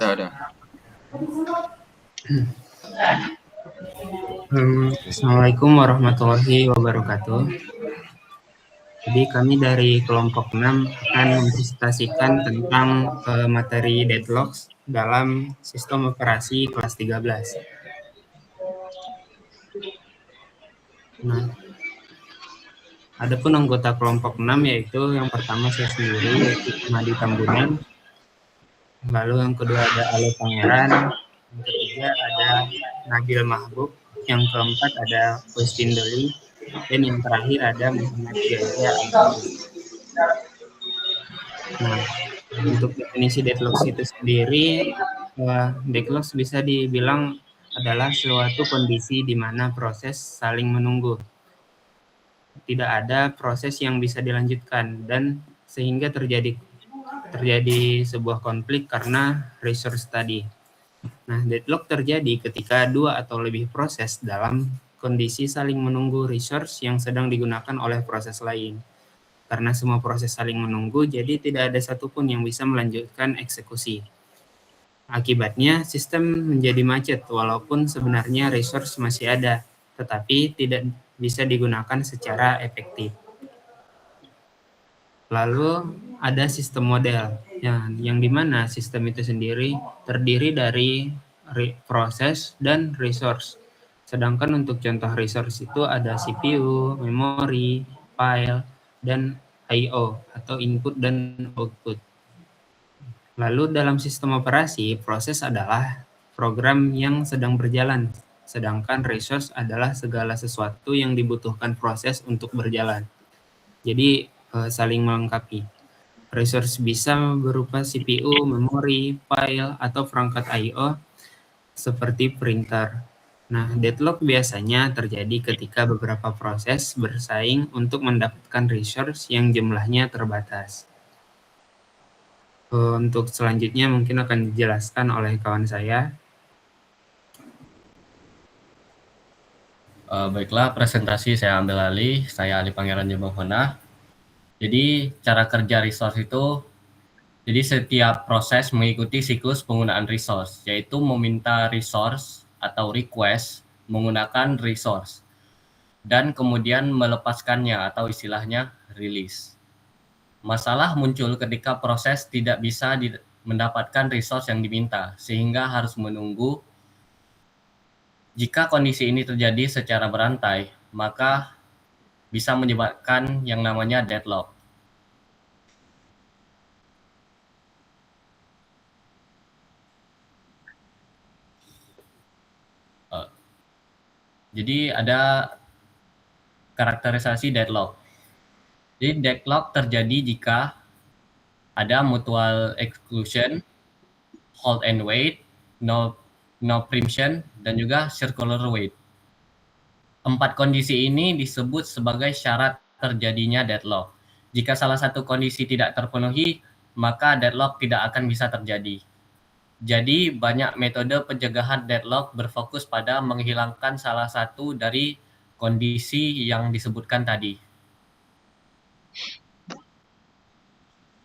Ada. Assalamualaikum warahmatullahi wabarakatuh. Jadi kami dari kelompok 6 akan mempresentasikan tentang materi deadlocks dalam sistem operasi kelas 13. Nah, adapun anggota kelompok 6 yaitu yang pertama saya sendiri yaitu Madi Tambunan, lalu yang kedua ada Ale Pangeran, yang ketiga ada Nabil Mahbub, yang keempat ada Westin Doli, dan yang terakhir ada Muhammad Jaya Al-Arif. Nah, untuk definisi deadlocks itu sendiri, deadlocks bisa dibilang adalah suatu kondisi di mana proses saling menunggu. Tidak ada proses yang bisa dilanjutkan dan sehingga terjadi sebuah konflik karena resource tadi. Nah, deadlock terjadi ketika dua atau lebih proses dalam kondisi saling menunggu resource yang sedang digunakan oleh proses lain. Karena semua proses saling menunggu, jadi tidak ada satupun yang bisa melanjutkan eksekusi. Akibatnya, sistem menjadi macet walaupun sebenarnya resource masih ada, tetapi tidak bisa digunakan secara efektif. Lalu ada sistem model, yang dimana sistem itu sendiri terdiri dari proses dan resource. Sedangkan untuk contoh resource itu ada CPU, memori, file, dan I/O atau input dan output. Lalu dalam sistem operasi, proses adalah program yang sedang berjalan, sedangkan resource adalah segala sesuatu yang dibutuhkan proses untuk berjalan. Jadi saling melengkapi. Resource bisa berupa CPU, memori, file, atau perangkat I/O seperti printer. Nah, deadlock biasanya terjadi ketika beberapa proses bersaing untuk mendapatkan resource yang jumlahnya terbatas. Untuk selanjutnya mungkin akan dijelaskan oleh kawan saya. Baiklah, presentasi saya ambil alih. Saya Ali Pangeran Jemahona. Jadi, cara kerja resource itu, jadi setiap proses mengikuti siklus penggunaan resource, yaitu meminta resource atau request menggunakan resource, dan kemudian melepaskannya atau istilahnya release. Masalah muncul ketika proses tidak bisa mendapatkan resource yang diminta, sehingga harus menunggu. Jika kondisi ini terjadi secara berantai, maka bisa menyebabkan yang namanya deadlock. Jadi ada karakterisasi deadlock. Jadi deadlock terjadi jika ada mutual exclusion, hold and wait, no preemption, dan juga circular wait. 4 kondisi ini disebut sebagai syarat terjadinya deadlock. Jika salah satu kondisi tidak terpenuhi, maka deadlock tidak akan bisa terjadi. Jadi banyak metode pencegahan deadlock berfokus pada menghilangkan salah satu dari kondisi yang disebutkan tadi.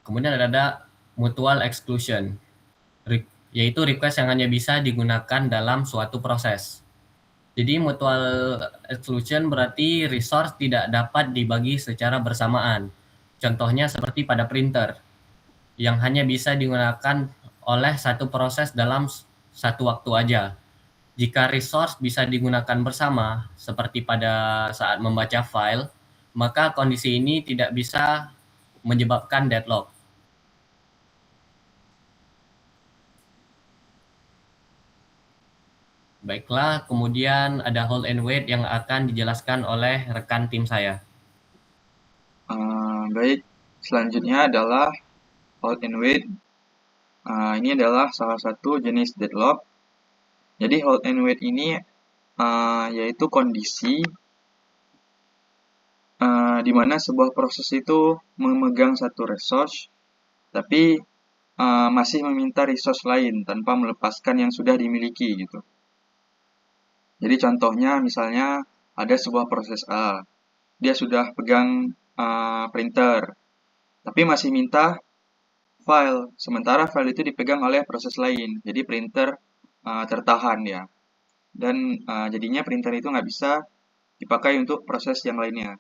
Kemudian ada mutual exclusion, yaitu request yang hanya bisa digunakan dalam suatu proses. Jadi mutual exclusion berarti resource tidak dapat dibagi secara bersamaan. Contohnya seperti pada printer, yang hanya bisa digunakan oleh satu proses dalam satu waktu aja. Jika resource bisa digunakan bersama, seperti pada saat membaca file, maka kondisi ini tidak bisa menyebabkan deadlock. Baiklah, kemudian ada hold and wait yang akan dijelaskan oleh rekan tim saya. Baik, selanjutnya adalah hold and wait. Ini adalah salah satu jenis deadlock. Jadi hold and wait ini yaitu kondisi di mana sebuah proses itu memegang satu resource, tapi masih meminta resource lain tanpa melepaskan yang sudah dimiliki gitu. Jadi contohnya misalnya ada sebuah proses A, dia sudah pegang printer, tapi masih minta file, sementara file itu dipegang oleh proses lain, jadi printer tertahan ya. Dan jadinya printer itu nggak bisa dipakai untuk proses yang lainnya.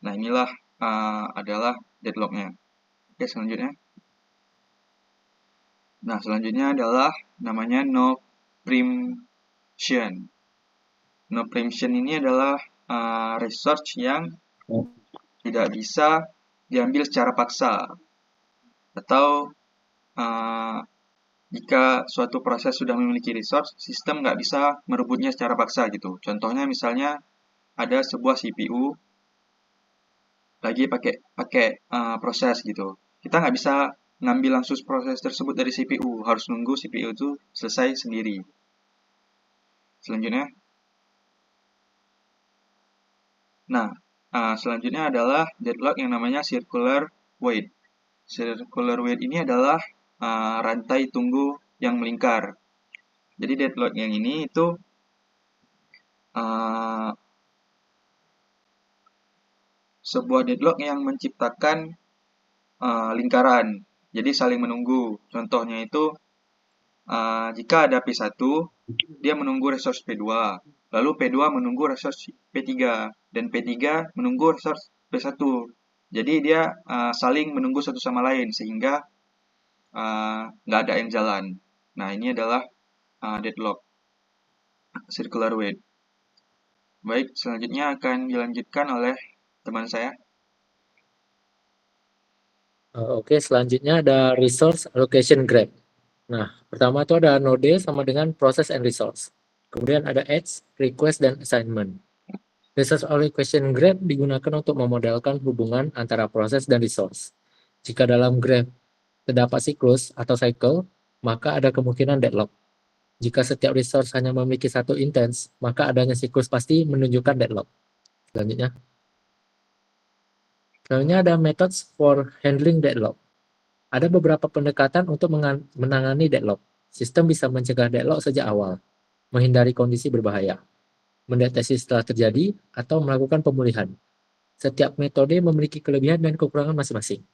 Nah, inilah adalah deadlock-nya. Oke, selanjutnya. Nah, selanjutnya adalah namanya no preemption. No preemption ini adalah resource yang tidak bisa diambil secara paksa. Atau jika suatu proses sudah memiliki resource, sistem nggak bisa merebutnya secara paksa gitu. Contohnya misalnya ada sebuah CPU lagi pakai proses gitu. Kita nggak bisa ngambil langsung proses tersebut dari CPU, harus nunggu CPU itu selesai sendiri. Selanjutnya. Nah, selanjutnya adalah deadlock yang namanya circular wait. Circular wait ini adalah rantai tunggu yang melingkar. Jadi deadlock yang ini itu sebuah deadlock yang menciptakan lingkaran. Jadi saling menunggu. Contohnya itu jika ada P1, dia menunggu resource P2. Lalu P2 menunggu resource P3. Dan P3 menunggu resource P1. Jadi dia saling menunggu satu sama lain sehingga nggak ada yang jalan. Nah, ini adalah deadlock circular wait. Baik, selanjutnya akan dilanjutkan oleh teman saya. Oke, selanjutnya ada resource allocation graph. Nah, pertama itu ada node sama dengan process and resource. Kemudian ada edge, request, dan assignment. Resource allocation graph digunakan untuk memodelkan hubungan antara proses dan resource. Jika dalam graph terdapat siklus atau cycle, maka ada kemungkinan deadlock. Jika setiap resource hanya memiliki satu instance, maka adanya siklus pasti menunjukkan deadlock. Selanjutnya ada methods for handling deadlock. Ada beberapa pendekatan untuk menangani deadlock. Sistem bisa mencegah deadlock sejak awal, menghindari kondisi berbahaya, mendeteksi setelah terjadi, atau melakukan pemulihan. Setiap metode memiliki kelebihan dan kekurangan masing-masing.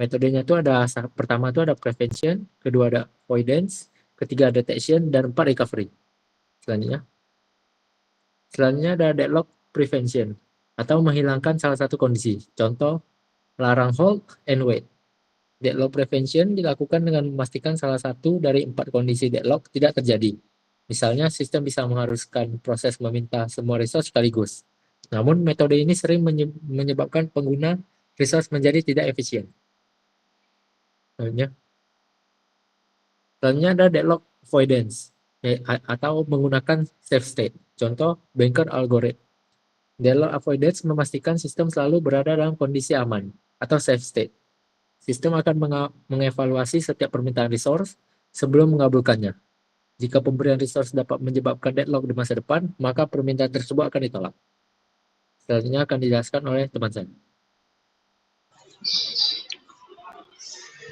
Metodenya itu ada, pertama itu ada prevention, kedua ada avoidance, ketiga detection, dan empat recovery. Selanjutnya ada deadlock prevention, atau menghilangkan salah satu kondisi. Contoh, larang hold and wait. Deadlock prevention dilakukan dengan memastikan salah satu dari 4 kondisi deadlock tidak terjadi. Misalnya, sistem bisa mengharuskan proses meminta semua resource sekaligus. Namun, metode ini sering menyebabkan pengguna resource menjadi tidak efisien. Selanjutnya ada deadlock avoidance, atau menggunakan safe state. Contoh, banker algorithm. Deadlock avoidance memastikan sistem selalu berada dalam kondisi aman, atau safe state. Sistem akan mengevaluasi setiap permintaan resource sebelum mengabulkannya. Jika pemberian resource dapat menyebabkan deadlock di masa depan, maka permintaan tersebut akan ditolak. Selanjutnya akan dijelaskan oleh teman saya.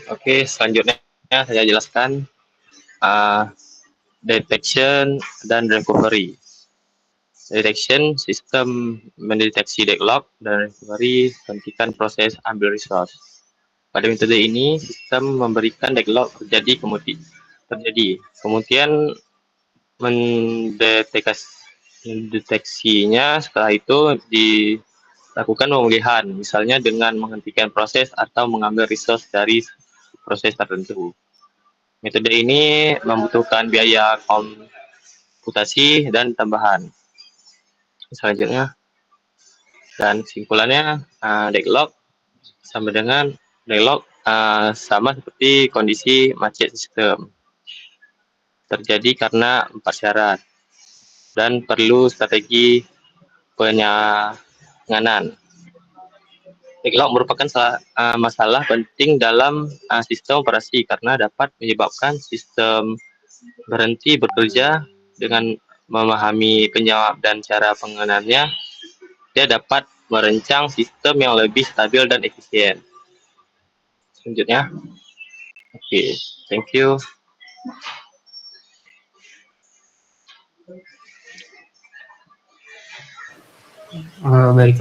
Oke, selanjutnya saya jelaskan detection dan recovery. Detection, sistem mendeteksi deadlock, dan recovery, hentikan proses ambil resource. Pada metode ini, sistem memberikan deadlock terjadi, kemudian mendeteksinya, setelah itu dilakukan pemulihan, misalnya dengan menghentikan proses atau mengambil resource dari proses tertentu. Metode ini membutuhkan biaya komputasi dan tambahan. Selanjutnya, dan kesimpulannya, deadlock sama dengan deadlock sama seperti kondisi macet sistem. Terjadi karena 4 syarat dan perlu strategi penanganan. Deadlock merupakan masalah penting dalam sistem operasi karena dapat menyebabkan sistem berhenti bekerja. Dengan memahami penyebab dan cara penanganannya, dia dapat merancang sistem yang lebih stabil dan efisien. Selanjutnya, oke, thank you. Baik.